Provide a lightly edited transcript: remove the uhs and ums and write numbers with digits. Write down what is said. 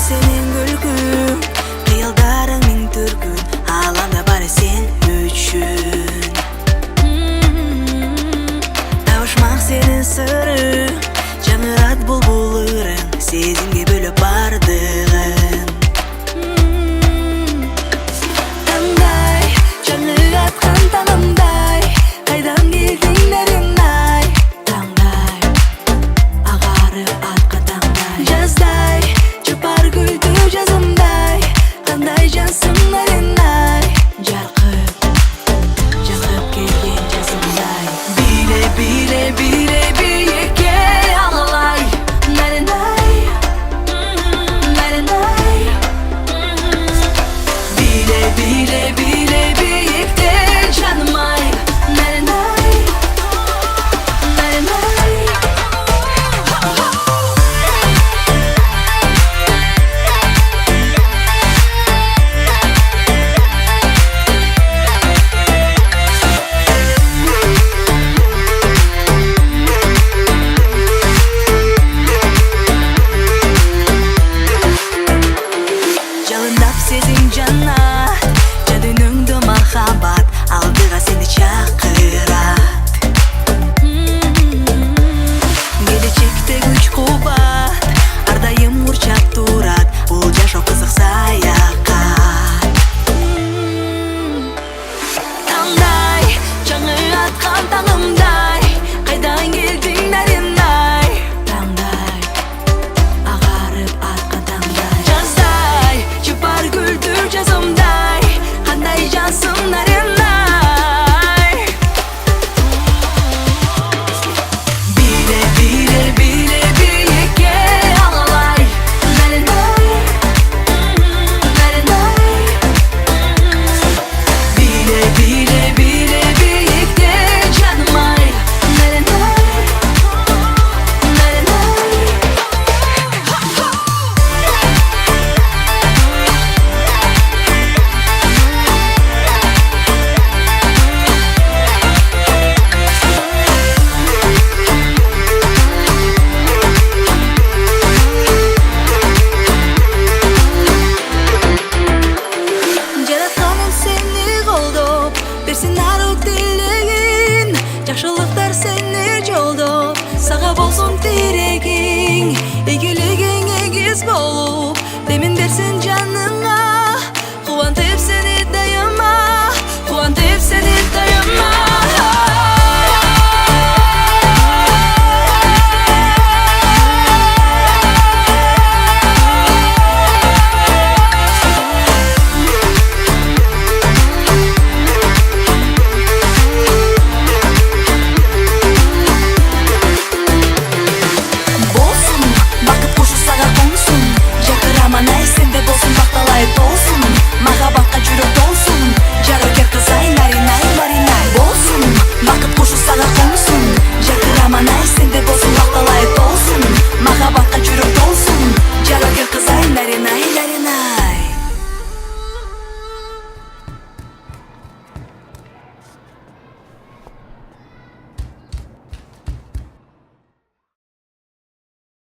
Senin gülgün, kıyıldarının türkün, alanda bari sen üçün. Tavuşmak senin sırrın, canırat bulbulların, sezimge bölüp bardığın. Tanday, canı atkan tanımday, kaydan geldin derinday. Tanday, ağarıp atkan tanday, жаздай Чапар гүлді жазымдай, қандай жансыңдарындай, жарқып келген жазымдай. Биле, биле, биле, биікке алалай, нәрінай, нәрінай. Биле, биле, биле, биікте жанымай, нәрінай, нәрінай. Сезім жаннат, жадыныңды махаббат, алдыға сені чақырат. Келечекте күч қубат, ардайым ұрчап турат, бұл жашау қызық саяқат. Таңдай, жаңы атқан таңымдай, қайдан келдің нәрімдай. Таңдай, ағарып атқан таңдай, жаздай, жұпар гүлді жазымдай, қандай жансың нәрімдай. Биле, биле, биле, биікке алалай, нәрімдай, нәрімдай. Биле, биле, биле, биікте жанымай, нәрімдай, нәрімдай. Жаратқаным сені қолдап, берсін арық тілегін, жақшылықтар сені жолдап, саға болсын терегің, игілігің егіз болу.